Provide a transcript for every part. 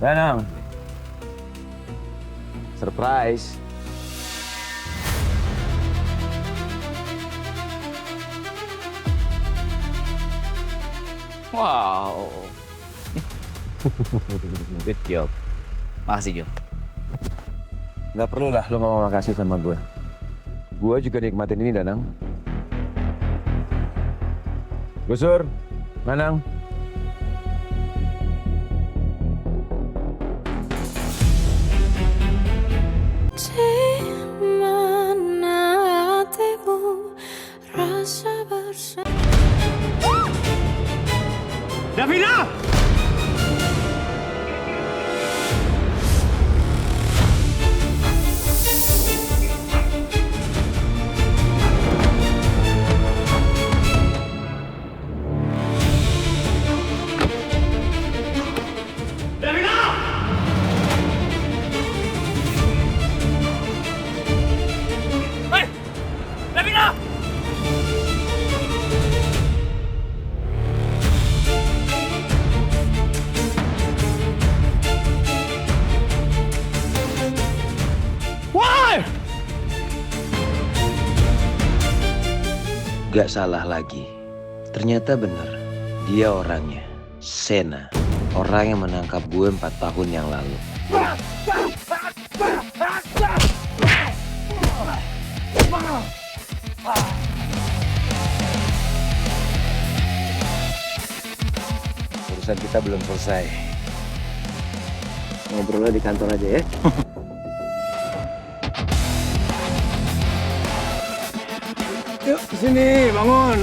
Danang. Surprise. Wow. Good job. Makasih, Jo. Nggak perlu lah lo ngomong makasih sama gue. Gue juga nikmatin ini, Danang. Gusur, Manang. Di mana hatimu rasa bersama. Davina! Gak salah lagi. Ternyata bener. Dia orangnya. Sena. Orang yang menangkap gue 4 tahun yang lalu. Urusan kita belum selesai. Ngobrolnya di kantor aja ya. Yuk, sini, bangun.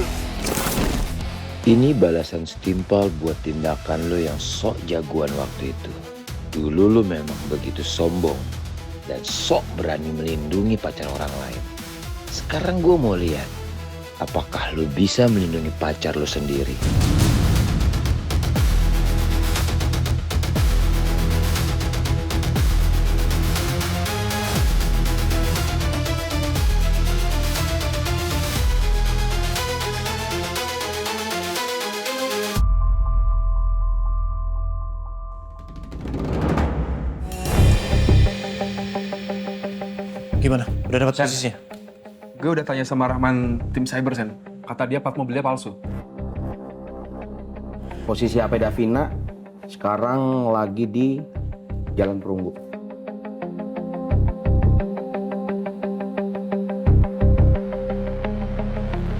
Ini balasan setimpal buat tindakan lo yang sok jagoan waktu itu. Dulu lo memang begitu sombong dan sok berani melindungi pacar orang lain. Sekarang gue mau lihat, apakah lo bisa melindungi pacar lo sendiri. Gimana? Udah dapat posisinya? Gue udah tanya sama Rahman tim cyber, Sen. Kata dia plat mobilnya palsu. Posisi AP Davina sekarang lagi di Jalan Perunggu.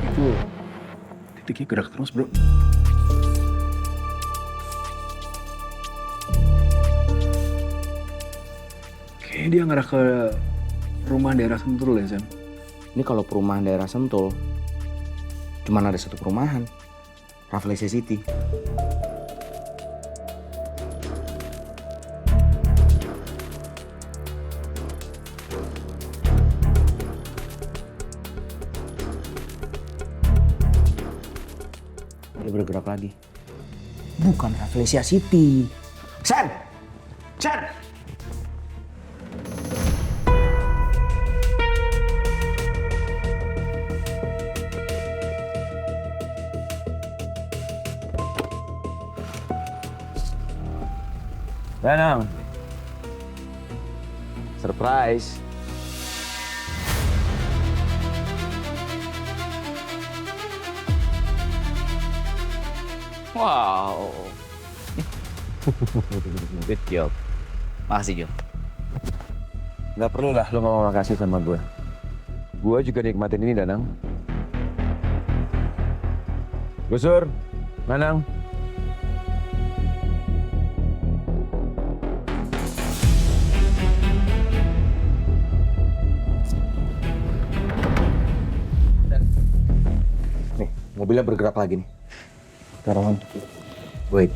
Itu titiknya gerak terus, bro. Kayaknya dia ngarah ke rumah daerah Sentul ya, Sen. Ini kalau perumahan daerah Sentul, cuman ada satu perumahan, Rafflesia City. Dia bergerak lagi. Bukan Rafflesia City. Sen! Sen! Danang. Surprise. Wow. Good job. Makasih, Jo. Nggak perlu lah lo ngomong makasih sama gue. Gue juga nikmatin ini, Danang. Gusur, Manang. Nih, mobilnya bergerak lagi nih. Taruhan. Wait.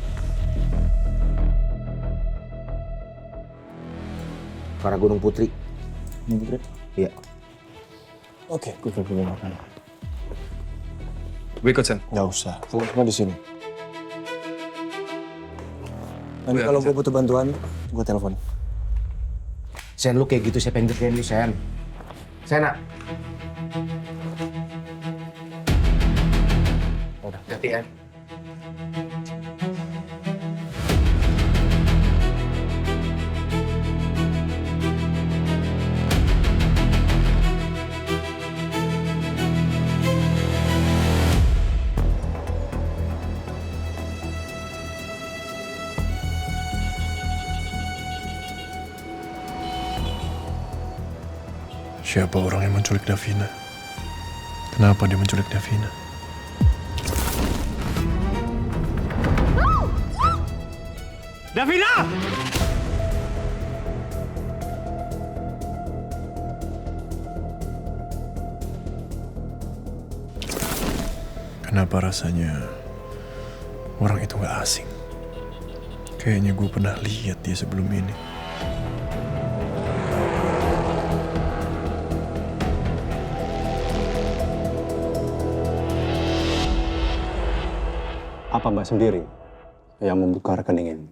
Ke arah Gunung Putri. Gunung Putri? Iya. Oke, gue pergi makan. Gue ikut, Sen. Nggak usah, semua di sini. Nanti Gue kalau yakin, gue butuh bantuan, gue telepon. Sen, lu kayak gitu saya pengen kerjain lu, Sen. Sena. Udah, hati ya. Siapa orang yang menculik Davina? Kenapa dia menculik Davina? Davina! Kenapa rasanya orang itu gak asing? Kayaknya gue pernah lihat dia sebelum ini. Apa Mbak sendiri yang membuka rekening ini?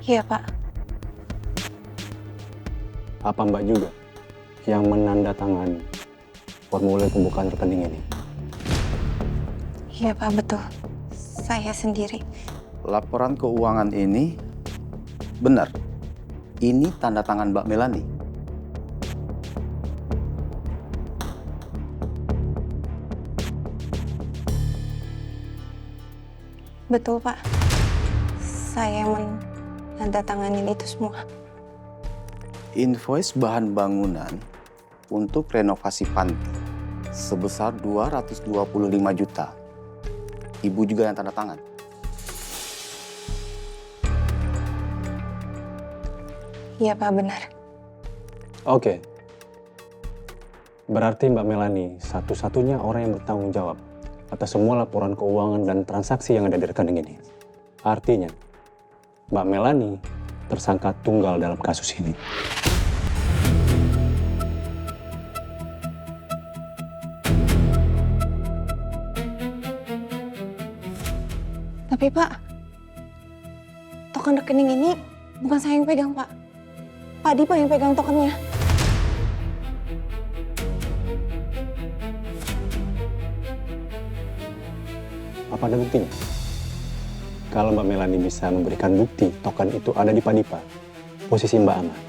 Iya, Pak. Apa Mbak juga yang menandatangani formulir pembukaan rekening ini? Iya, Pak, betul. Saya sendiri. Laporan keuangan ini benar. Ini tanda tangan Mbak Melani. Betul, Pak. Saya menandatanganin itu semua. Invoice bahan bangunan untuk renovasi panti sebesar 225 juta. Ibu juga yang tanda tangan. Iya, Pak, benar. Oke. Berarti Mbak Melani satu-satunya orang yang bertanggung jawab atas semua laporan keuangan dan transaksi yang ada di rekening ini. Artinya, Mbak Melani tersangka tunggal dalam kasus ini. Tapi, Pak, token rekening ini bukan saya yang pegang, Pak. Pak Dipa yang pegang tokennya. Apa ada buktinya? Kalau Mbak Melani bisa memberikan bukti token itu ada di Pak Dipa, posisi Mbak aman.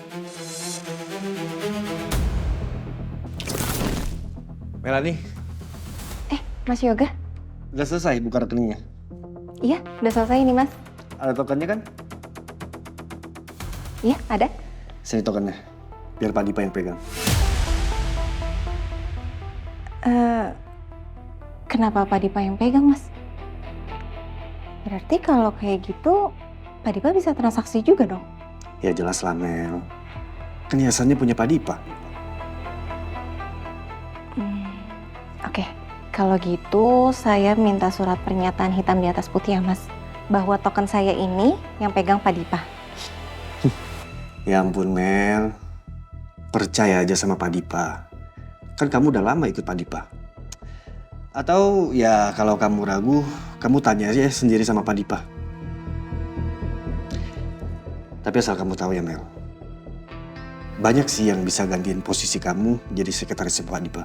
Melani, Mas Yoga? udah selesai buka rekeningnya? Iya, udah selesai ini, Mas. Ada tokennya kan? Iya, ada. Sini tokennya, biar Pak Dipa yang pegang. Kenapa Pak Dipa yang pegang, Mas? Berarti kalau kayak gitu, Pak Dipa bisa transaksi juga dong? Ya jelas lah, Mel. Kan yayasannya punya Pak Dipa. Oke, kalau gitu saya minta surat pernyataan hitam di atas putih ya, Mas. Bahwa token saya ini yang pegang Pak Dipa. Ya ampun, Mel. Percaya aja sama Pak Dipa. Kan kamu udah lama ikut Pak Dipa. Atau ya kalau kamu ragu, kamu tanya aja sendiri sama Pak Dipa. Tapi asal kamu tahu ya, Mel. Banyak sih yang bisa gantiin posisi kamu jadi sekretaris Pak Dipa.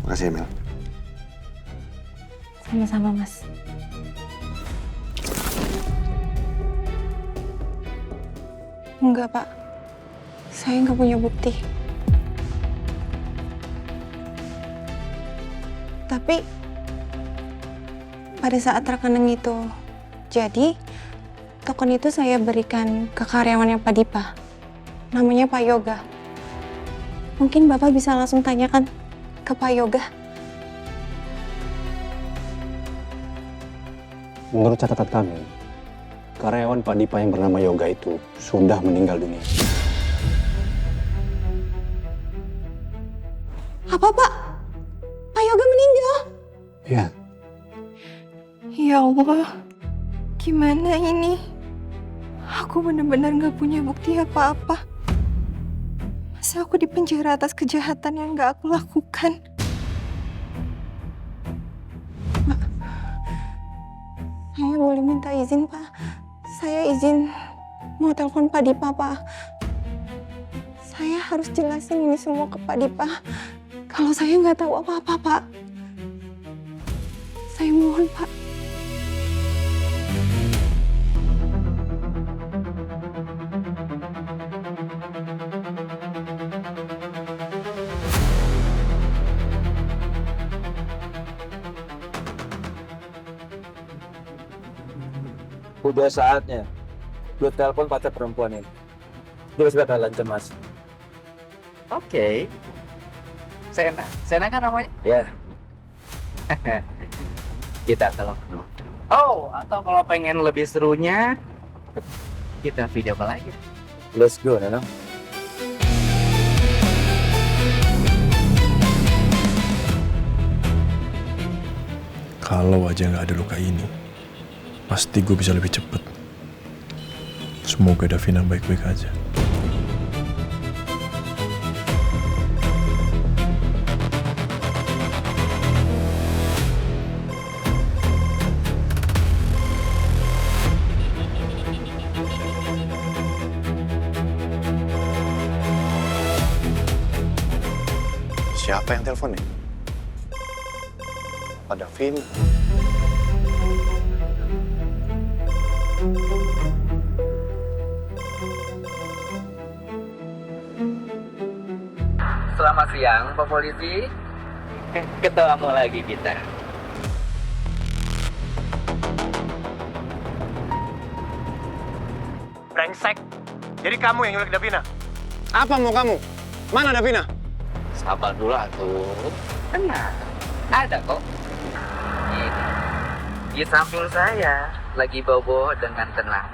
Makasih ya, Mel. Sama-sama, Mas. Enggak, Pak. Saya nggak punya bukti. Tapi pada saat rekening itu jadi, token itu saya berikan ke karyawannya Pak Dipa. Namanya Pak Yoga. Mungkin Bapak bisa langsung tanyakan ke Pak Yoga. Menurut catatan kami, karyawan Pak Dipa yang bernama Yoga itu sudah meninggal dunia. Apa, Pak? Pak Yoga meninggal? Iya. Ya Allah, gimana ini? Aku benar-benar gak punya bukti apa-apa. Masa aku dipenjara atas kejahatan yang gak aku lakukan? Pak, saya boleh minta izin, Pak? Saya izin mau telepon Pak Dipa, Pak. Saya harus jelasin ini semua ke Pak Dipa. Kalau saya nggak tahu apa-apa, Pak. Saya mohon, Pak. Udah saatnya gue telepon pacar perempuan ini. Dia sudah keadaan cemas. Oke. Sena kan namanya? Ya, Kita telepon. Oh, atau kalau pengen lebih serunya, kita video call aja. let's go, Nana. Kalau aja nggak ada luka ini, pasti gue bisa lebih cepet. Semoga Davina baik-baik aja. Siapa yang telepon nih? Pak Davin. Selamat siang, Pak Polisi. Ketemu lagi kita. Brengsek. Jadi kamu yang nyulik Davina? Apa mau kamu? Mana Davina? Sabar dulu atuh. Tenang. Ada kok. Ini. Di samping saya lagi bobo dengan tenang.